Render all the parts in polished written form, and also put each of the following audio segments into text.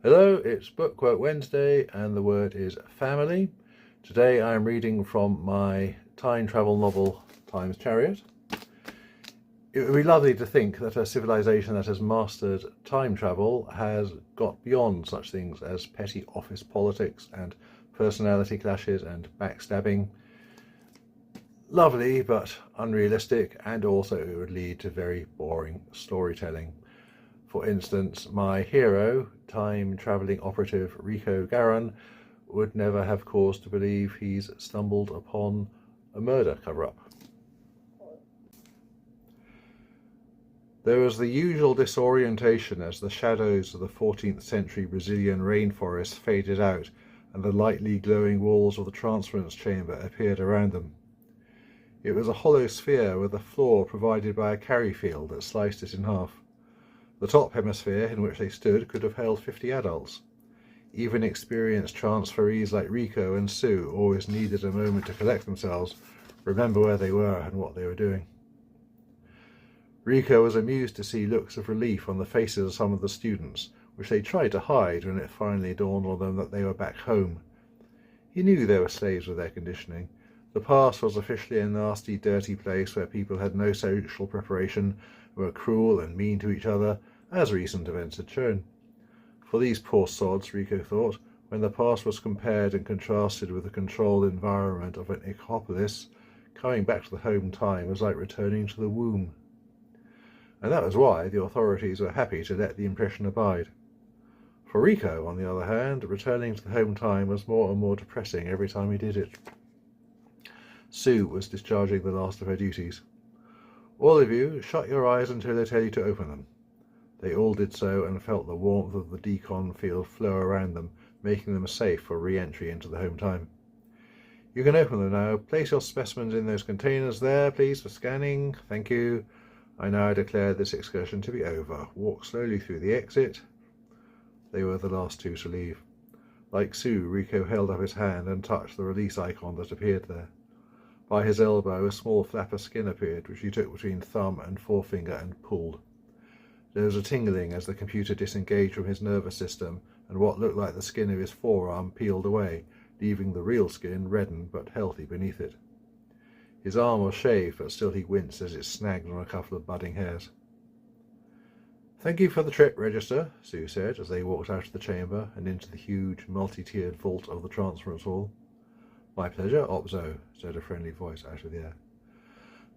Hello, it's Book Quote Wednesday and the word is family. Today I am reading from my time travel novel, Time's Chariot. It would be lovely to think that a civilization that has mastered time travel has got beyond such things as petty office politics and personality clashes and backstabbing. Lovely but unrealistic, and also it would lead to very boring storytelling. For instance, my hero, time-travelling operative Rico Garron, would never have cause to believe he's stumbled upon a murder cover-up. There was the usual disorientation as the shadows of the 14th century Brazilian rainforest faded out and the lightly glowing walls of the transference chamber appeared around them. It was a hollow sphere with a floor provided by a carry field that sliced it in half. The top hemisphere in which they stood could have held 50 adults. Even experienced transferees like Rico and Sue always needed a moment to collect themselves, remember where they were and what they were doing. Rico was amused to see looks of relief on the faces of some of the students, which they tried to hide when it finally dawned on them that they were back home. He knew they were slaves of their conditioning. The past was officially a nasty, dirty place where people had no social preparation, were cruel and mean to each other, as recent events had shown. For these poor sods, Rico thought, when the past was compared and contrasted with the controlled environment of an ecopolis, coming back to the home time was like returning to the womb. And that was why the authorities were happy to let the impression abide. For Rico, on the other hand, returning to the home time was more and more depressing every time he did it. Sue was discharging the last of her duties. All of you, shut your eyes until I tell you to open them. They all did so and felt the warmth of the decon field flow around them, making them safe for re-entry into the home time. You can open them now. Place your specimens in those containers there, please, for scanning. Thank you. I now declare this excursion to be over. Walk slowly through the exit. They were the last two to leave. Like Sue, Rico held up his hand and touched the release icon that appeared there. By his elbow, a small flap of skin appeared, which he took between thumb and forefinger and pulled. There was a tingling as the computer disengaged from his nervous system, and what looked like the skin of his forearm peeled away, leaving the real skin reddened but healthy beneath it. His arm was shaved, but still he winced as it snagged on a couple of budding hairs. Thank you for the trip register, Sue said as they walked out of the chamber and into the huge, multi-tiered vault of the transference hall. My pleasure, Opzo, said a friendly voice out of the air.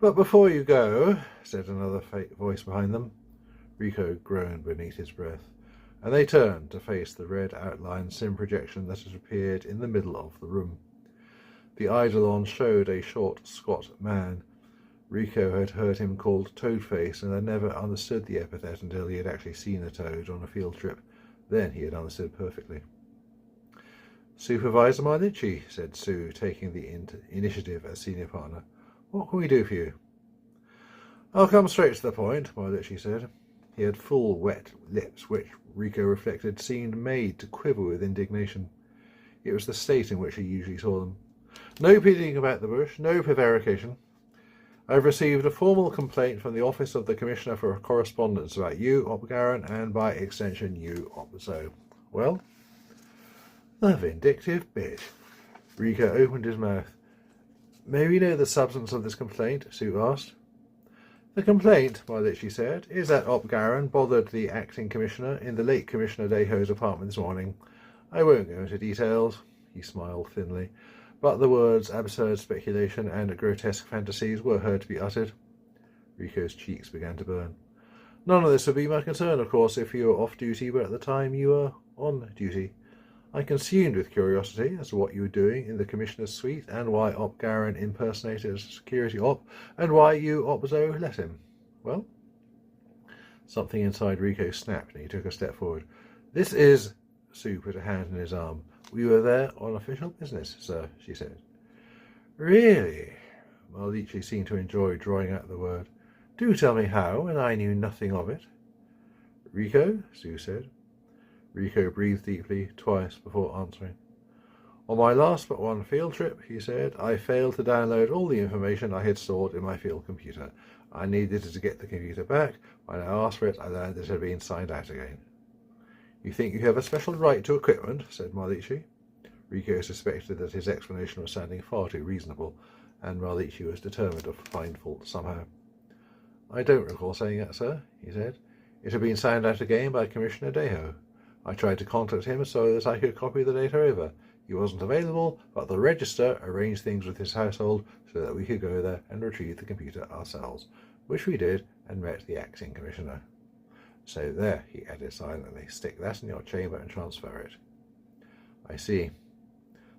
But before you go, said another voice behind them. Rico groaned beneath his breath, and they turned to face the red outlined sim projection that had appeared in the middle of the room. The eidolon showed a short, squat man. Rico had heard him called Toadface and had never understood the epithet until he had actually seen a toad on a field trip. Then he had understood perfectly. Supervisor Marlici, said Sue, taking the initiative as senior partner. What can we do for you? I'll come straight to the point, Marlici said. He had full, wet lips, which, Rico reflected, seemed made to quiver with indignation. It was the state in which he usually saw them. No beating about the bush, no prevarication. I've received a formal complaint from the Office of the Commissioner for Correspondence about you, Op Garron, and by extension you, Opzo. Well? The vindictive bitch. Rico opened his mouth. May we know the substance of this complaint? Sue asked. The complaint, Marlici said, is that Op Garron bothered the acting commissioner in the late Commissioner Deho's apartment this morning. I won't go into details, he smiled thinly, but the words absurd speculation and grotesque fantasies were heard to be uttered. Rico's cheeks began to burn. None of this would be my concern, of course, if you were off duty, but at the time you were on duty. I consumed with curiosity as to what you were doing in the Commissioner's suite and why Op Garron impersonated a security op and why you, Opzo, let him. Well? Something inside Rico snapped and he took a step forward. This is... Sue put a hand on his arm. We were there on official business, sir, she said. Really? Marlici seemed to enjoy drawing out the word. Do tell me how, and I knew nothing of it. Rico, Sue said. Rico breathed deeply, twice, before answering. On my last but one field trip, he said, I failed to download all the information I had stored in my field computer. I needed to get the computer back. When I asked for it, I learned it had been signed out again. You think you have a special right to equipment, said Marlici. Rico suspected that his explanation was sounding far too reasonable, and Marlici was determined to find fault somehow. I don't recall saying that, sir, he said. It had been signed out again by Commissioner Deho. I tried to contact him so that I could copy the data over. He wasn't available, but the register arranged things with his household so that we could go there and retrieve the computer ourselves, which we did and met the acting commissioner. So there, he added silently, stick that in your chamber and transfer it. I see.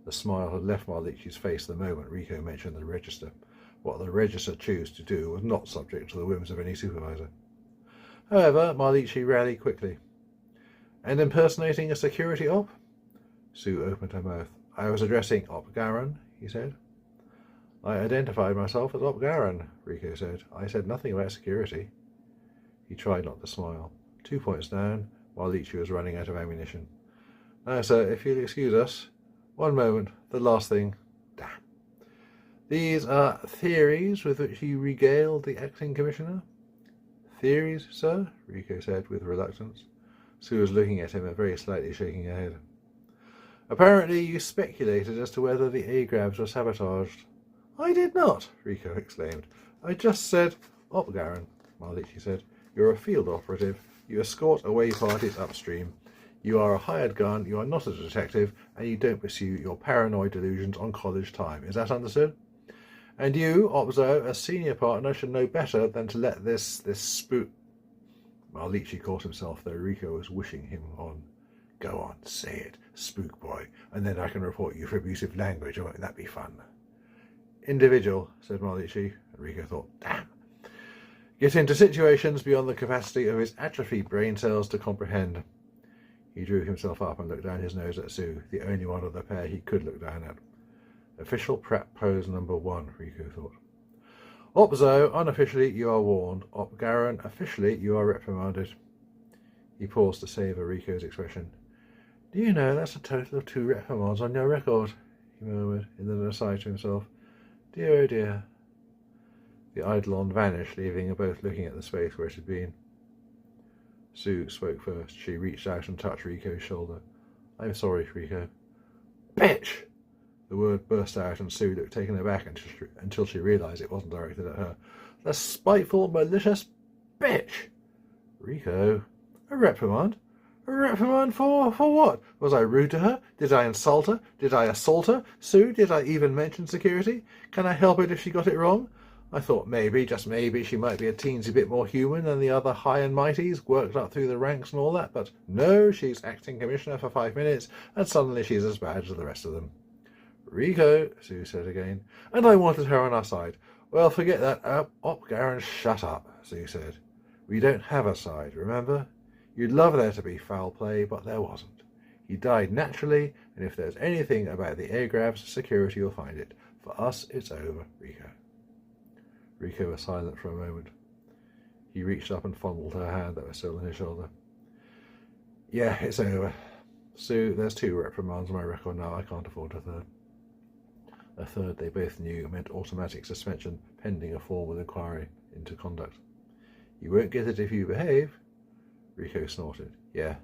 The smile had left Marlici's face the moment Rico mentioned the register. What the register chose to do was not subject to the whims of any supervisor. However, Marlici rallied quickly. And impersonating a security op? Sue opened her mouth. I was addressing Op Garron, he said. I identified myself as Op Garron, Rico said. I said nothing about security. He tried not to smile. 2 points down, Marlici was running out of ammunition. Now, sir, if you'll excuse us. One moment, the last thing. Damn. These are theories with which you regaled the acting commissioner? Theories, sir? Rico said with reluctance. Sue was looking at him and very slightly shaking her head. Apparently you speculated as to whether the A-grabs were sabotaged. I did not, Rico exclaimed. I just said, Op Garron, Marlici said. You're a field operative. You escort away parties upstream. You are a hired gun, you are not a detective, and you don't pursue your paranoid delusions on college time. Is that understood? And you, Opzo, as senior partner, should know better than to let this spook... Marlici caught himself, though Rico was wishing him on. Go on, say it, spook boy, and then I can report you for abusive language. Won't that be fun? Individual, said Marlici, and Rico thought, damn. Get into situations beyond the capacity of his atrophied brain cells to comprehend. He drew himself up and looked down his nose at Sue, the only one of the pair he could look down at. Official prep pose number 1, Rico thought. Opzo, unofficially you are warned. Op Garron, officially you are reprimanded. He paused to savour Rico's expression. Do you know that's a total of 2 reprimands on your record? He murmured, in an aside to himself. Dear, oh dear. The eidolon vanished, leaving them both looking at the space where it had been. Sue spoke first. She reached out and touched Rico's shoulder. I'm sorry, Rico. Bitch! The word burst out and Sue looked taken aback until she realised it wasn't directed at her. The spiteful, malicious bitch! Rico, a reprimand? A reprimand for what? Was I rude to her? Did I insult her? Did I assault her? Sue, did I even mention security? Can I help it if she got it wrong? I thought maybe, just maybe, she might be a teensy bit more human than the other high and mighties, worked up through the ranks and all that, but no, she's acting commissioner for 5 minutes, and suddenly she's as bad as the rest of them. Rico, Sue said again, and I wanted her on our side. Well, forget that, Op Garron, shut up, Sue said. We don't have a side, remember? You'd love there to be foul play, but there wasn't. He died naturally, and if there's anything about the air grabs, security will find it. For us, it's over, Rico. Rico was silent for a moment. He reached up and fondled her hand that was still on his shoulder. Yeah, it's over. Sue, there's 2 reprimands on my record now. I can't afford a third. A third, they both knew, meant automatic suspension pending a formal inquiry into conduct. You won't get it if you behave. Rico snorted. Yeah,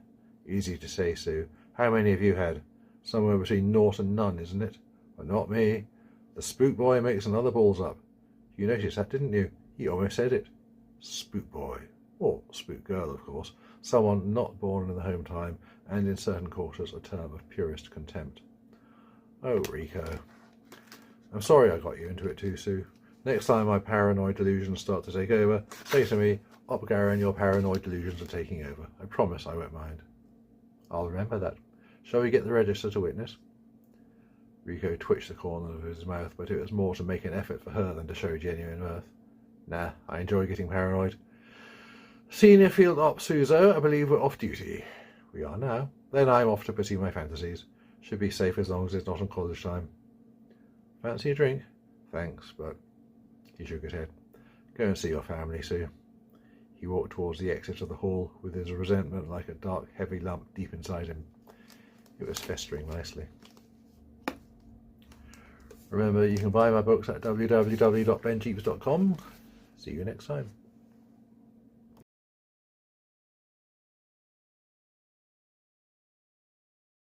easy to say, Sue. How many have you had? Somewhere between 0 and none, isn't it? Well, not me. The spook boy makes another balls up. You noticed that, didn't you? He almost said it. Spook boy. Or spook girl, of course. Someone not born in the home time, and in certain quarters a term of purest contempt. Oh, Rico. I'm sorry I got you into it too, Sue. Next time my paranoid delusions start to take over, say to me, Op Garron, your paranoid delusions are taking over. I promise I won't mind. I'll remember that. Shall we get the register to witness? Rico twitched the corner of his mouth, but it was more to make an effort for her than to show genuine mirth. Nah, I enjoy getting paranoid. Senior Field Op Suzo, I believe we're off duty. We are now. Then I'm off to pursue my fantasies. Should be safe as long as it's not on college time. Fancy a drink? Thanks, but... He shook his head. Go and see your family, Sue. He walked towards the exit of the hall, with his resentment like a dark, heavy lump deep inside him. It was festering nicely. Remember, you can buy my books at www.benjeeps.com. See you next time.